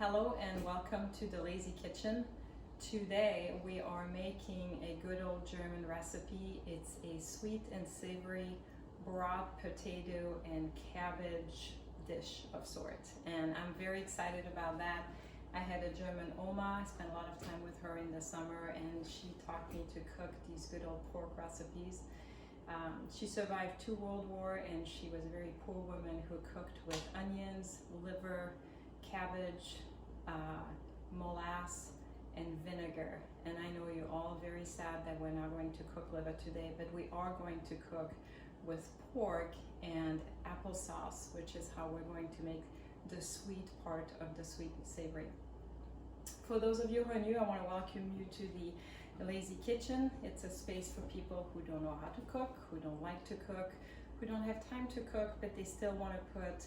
Hello and welcome to the Lazy Kitchen. Today we are making a good old German recipe. It's a sweet and savory broth, potato, and cabbage dish of sorts. And I'm very excited about that. I had a German Oma. I spent a lot of time with her in the summer and she taught me to cook these good old pork recipes. She survived 2 World Wars and she was a very poor woman who cooked with onions, liver, cabbage, molasses, and vinegar. And I know you're all very sad that we're not going to cook liver today, but we are going to cook with pork and applesauce, which is how we're going to make the sweet part of the sweet and savory. For those of you who are new, I want to welcome you to the Lazy Kitchen. It's a space for people who don't know how to cook, who don't like to cook, who don't have time to cook, but they still want to put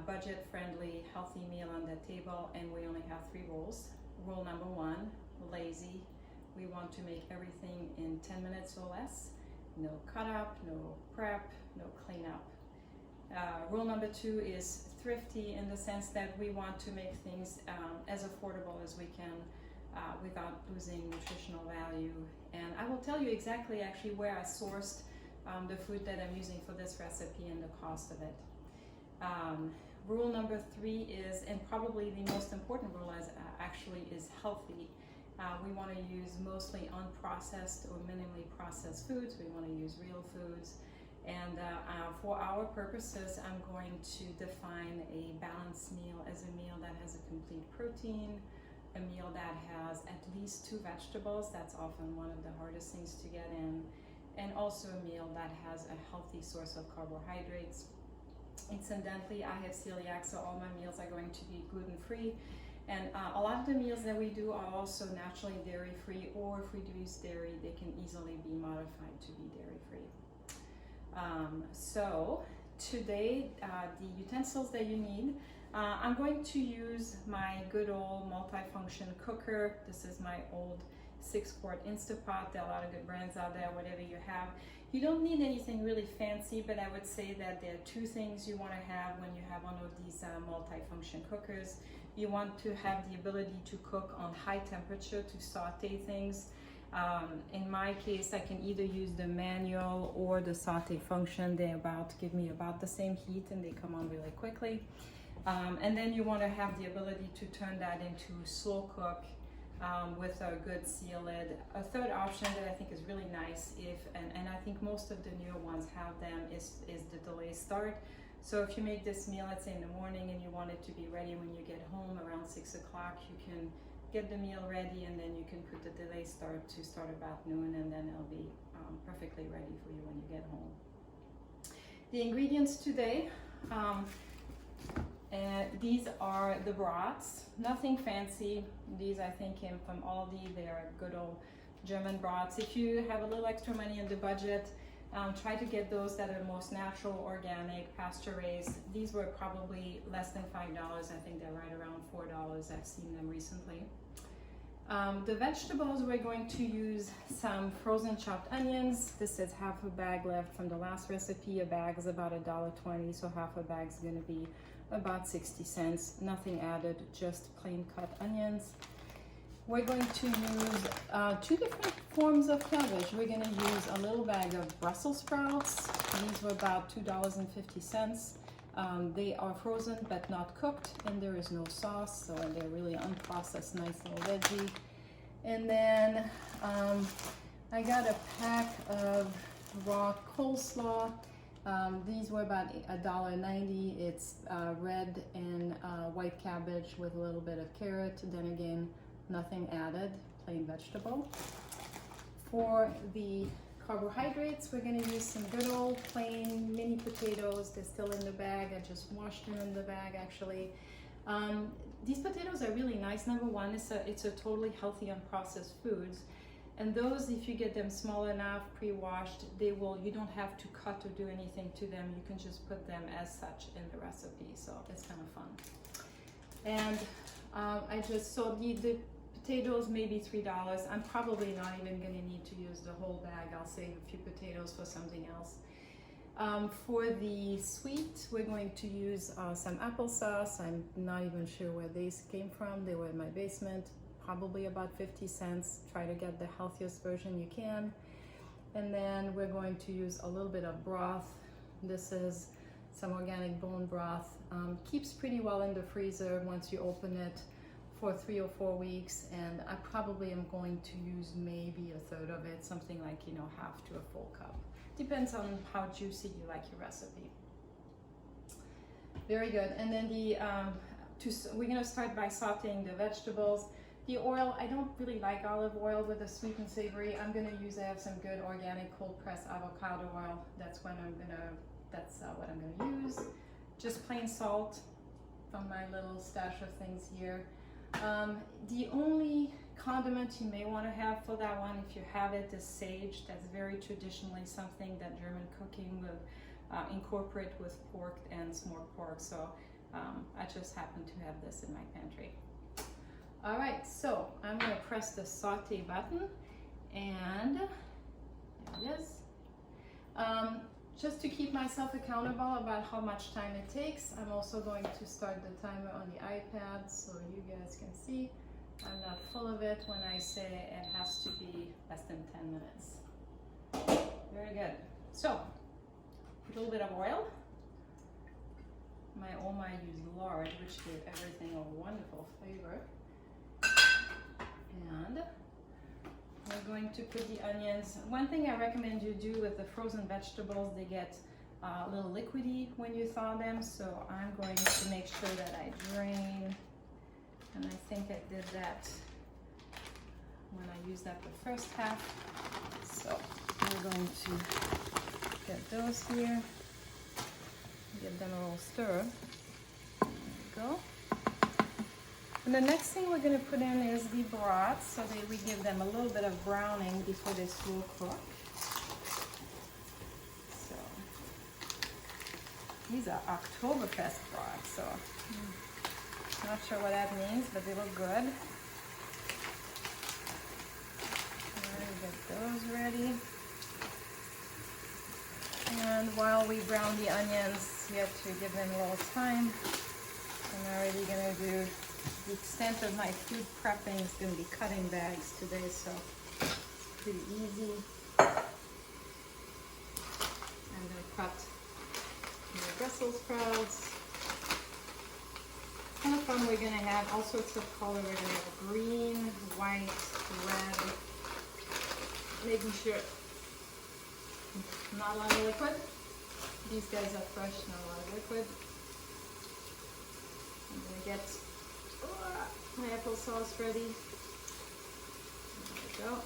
budget-friendly, healthy meal on the table. And we only have 3 rules. Rule number 1, lazy. We want to make everything in 10 minutes or less. No cut up, no prep, no cleanup. Rule number 2 is thrifty, in the sense that we want to make things as affordable as we can without losing nutritional value. And I will tell you exactly actually where I sourced the food that I'm using for this recipe and the cost of it. Rule number 3 is, and probably the most important rule is healthy. We want to use mostly unprocessed or minimally processed foods. We want to use real foods. And for our purposes, I'm going to define a balanced meal as a meal that has a complete protein, a meal that has at least 2 vegetables. That's often one of the hardest things to get in. And also a meal that has a healthy source of carbohydrates. Incidentally, I have celiac, so all my meals are going to be gluten-free. And a lot of the meals that we do are also naturally dairy-free, or if we do use dairy, they can easily be modified to be dairy-free. So today, the utensils that you need, I'm going to use my good old multifunction cooker. This is my old 6-quart Instapot. There are a lot of good brands out there, whatever you have. You don't need anything really fancy, but I would say that there are 2 things you want to have when you have one of these multifunction cookers. You want to have the ability to cook on high temperature, to saute things. In my case, I can either use the manual or the saute function. They give me about the same heat and they come on really quickly. And then you want to have the ability to turn that into slow cook with a good seal lid. A third option that I think is really nice, and I think most of the newer ones have them, is the delay start. So if you make this meal, let's say in the morning, and you want it to be ready when you get home around 6 o'clock, you can get the meal ready and then you can put the delay start to start about noon, and then it'll be perfectly ready for you when you get home. The ingredients today, these are the broths, nothing fancy. These I think came from Aldi. They are good old German broths. If you have a little extra money in the budget, try to get those that are most natural, organic, pasture raised. These were probably less than $5. I think they're right around $4. I've seen them recently. The vegetables, we're going to use some frozen chopped onions. This is half a bag left from the last recipe. A bag is about $1.20, so half a bag is going to be about 60 cents. Nothing added, just plain cut onions. We're going to use 2 different forms of cabbage. We're going to use a little bag of Brussels sprouts. These were about $2.50. They are frozen but not cooked, and there is no sauce, so they're really unprocessed, nice little veggie. And then I got a pack of raw coleslaw. These were about $1.90. It's red and white cabbage with a little bit of carrot. Then again, nothing added, plain vegetable. For the carbohydrates, we're going to use some good old plain mini potatoes. They're still in the bag. I just washed them in the bag actually. These potatoes are really nice. Number one, it's a totally healthy unprocessed foods. And those, if you get them small enough, pre-washed, you don't have to cut or do anything to them. You can just put them as such in the recipe. So it's kind of fun. And so the potatoes, maybe $3. I'm probably not even going to need to use the whole bag. I'll save a few potatoes for something else. For the sweet, we're going to use some applesauce. I'm not even sure where these came from. They were in my basement, probably about 50 cents. Try to get the healthiest version you can. And then we're going to use a little bit of broth. This is some organic bone broth. Keeps pretty well in the freezer once you open it for 3 or 4 weeks. And I probably am going to use maybe a third of it, something like, you know, half to a full cup. Depends on how juicy you like your recipe. Very good. And then we're gonna start by sauteing the vegetables. The oil, I don't really like olive oil with the sweet and savory. I have some good organic cold pressed avocado oil. That's what I'm gonna use. Just plain salt from my little stash of things here. The only condiment you may want to have for that one, if you have it, is sage. That's very traditionally something that German cooking will incorporate with pork and smoked pork. So I just happen to have this in my pantry. All right, so I'm going to press the saute button, and there it is. Just to keep myself accountable about how much time it takes, I'm also going to start the timer on the iPad so you guys can see I'm not full of it when I say it has to be less than 10 minutes. Very good. So, a little bit of oil. My Oma used lard, which gave everything a wonderful flavor. And we're going to put the onions. One thing I recommend you do with the frozen vegetables, they get a little liquidy when you thaw them, so I'm going to make sure that I drain, and I think I did that when I used up the first half. So we're going to get those here, give them a little stir. There we go. And the next thing we're going to put in is the broth, so that we give them a little bit of browning before they slow cook. So these are Oktoberfest broths, so not sure what that means, but they look good. Get those ready. And while we brown the onions, you have to give them a little time. I'm already going to do the extent of my food prepping is going to be cutting bags today, so it's pretty easy. I'm going to cut my Brussels sprouts. Kind of fun. We're going to have all sorts of color. We're going to have green, white, red. Making sure not a lot of liquid. These guys are fresh, not a lot of liquid. I'm going to get my applesauce ready. There we go.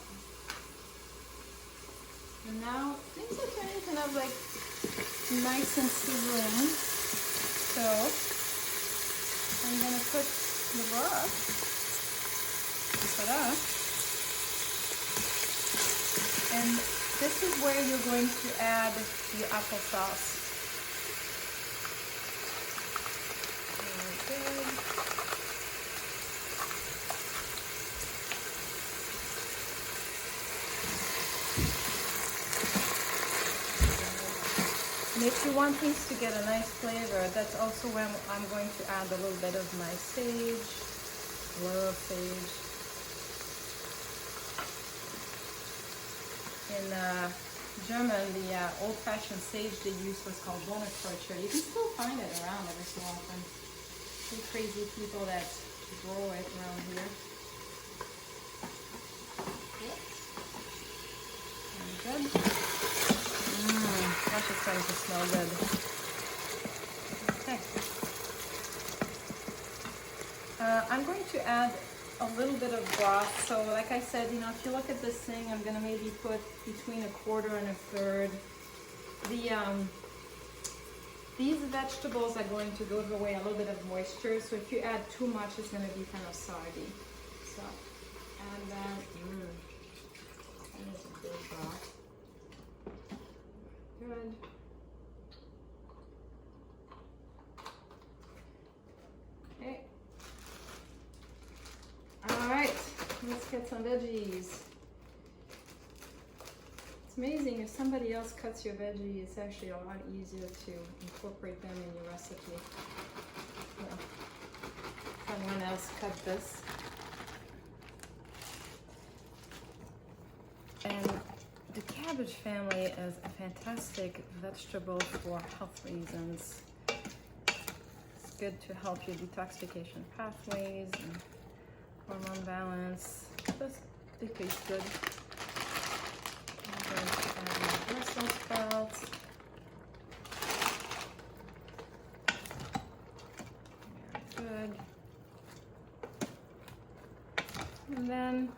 And now things are turning kind of like nice and sizzling. So I'm going to put the broth. Ta-da. And this is where you're going to add the applesauce. Very good. And if you want things to get a nice flavor, that's also when I'm going to add a little bit of my sage. Love sage. In German, the old-fashioned sage they used was called Bonnekreuzer. You can still find it around every so often. Some crazy people that grow it around here. Very good. Gosh, it's starting to smell good. Okay. I'm going to add a little bit of broth. So like I said, you know, if you look at this thing, I'm gonna maybe put between a quarter and a third. These vegetables are going to give away a little bit of moisture, so if you add too much, it's gonna be kind of soggy. So add that. That is a good broth. Good. Okay. All right, let's get some veggies. It's amazing, if somebody else cuts your veggie, it's actually a lot easier to incorporate them in your recipe. So, someone else cut this. And the cabbage family is a fantastic vegetable for health reasons. It's good to help your detoxification pathways and hormone balance. Just, they taste good. I'm going to add my Brussels sprouts. Very good. And then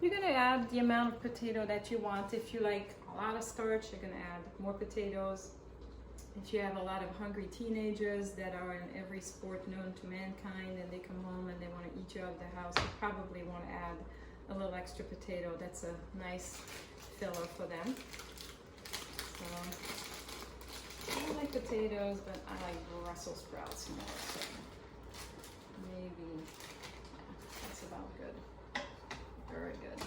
you're going to add the amount of potato that you want. If you like a lot of starch, you're going to add more potatoes. If you have a lot of hungry teenagers that are in every sport known to mankind and they come home and they want to eat you out of the house, you probably want to add a little extra potato. That's a nice filler for them. So I like potatoes, but I like Brussels sprouts more. So maybe that's about good. Very good.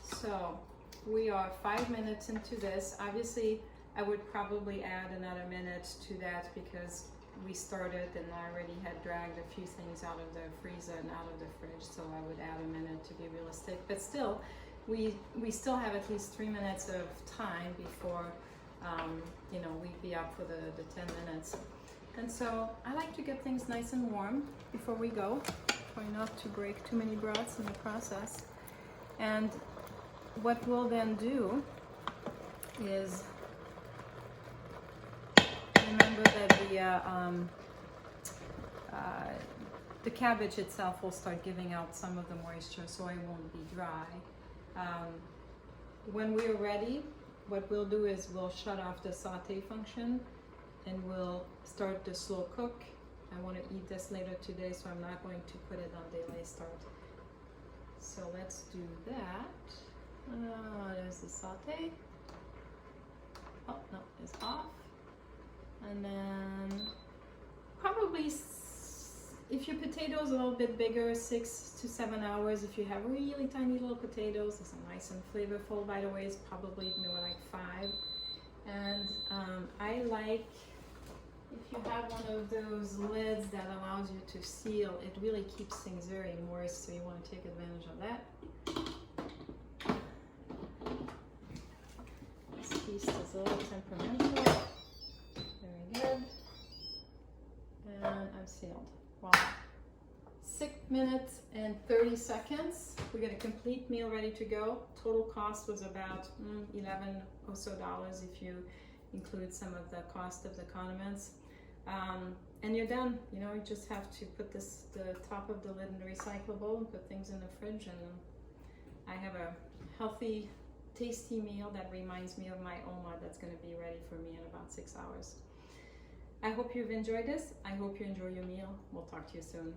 So we are 5 minutes into this. Obviously, I would probably add another minute to that because we started and I already had dragged a few things out of the freezer and out of the fridge, so I would add a minute to be realistic. But still, we still have at least 3 minutes of time before you know, we'd be up for the 10 minutes. And so I like to get things nice and warm before we go. Try not to break too many broths in the process. And what we'll then do is remember that the cabbage itself will start giving out some of the moisture, so it won't be dry. When we're ready, what we'll do is we'll shut off the saute function and we'll start the slow cook. I want to eat this later today, so I'm not going to put it on delay start. So let's do that. There's the saute. Oh, no, it's off. And then probably, if your potatoes are a little bit bigger, 6 to 7 hours. If you have really tiny little potatoes, it's nice and flavorful. By the way, it's probably more like 5. And I like, if you have one of those lids that allows you to seal, it really keeps things very moist, so you want to take advantage of that. This piece is a little temperamental. Very good. And I'm sealed. Wow. 6 minutes and 30 seconds. We got a complete meal ready to go. Total cost was about $11 or so if you include some of the cost of the condiments. And you're done. You know, you just have to put the top of the lid in the recyclable and put things in the fridge, and I have a healthy, tasty meal that reminds me of my Oma that's going to be ready for me in about 6 hours. I hope you've enjoyed this. I hope you enjoy your meal. We'll talk to you soon.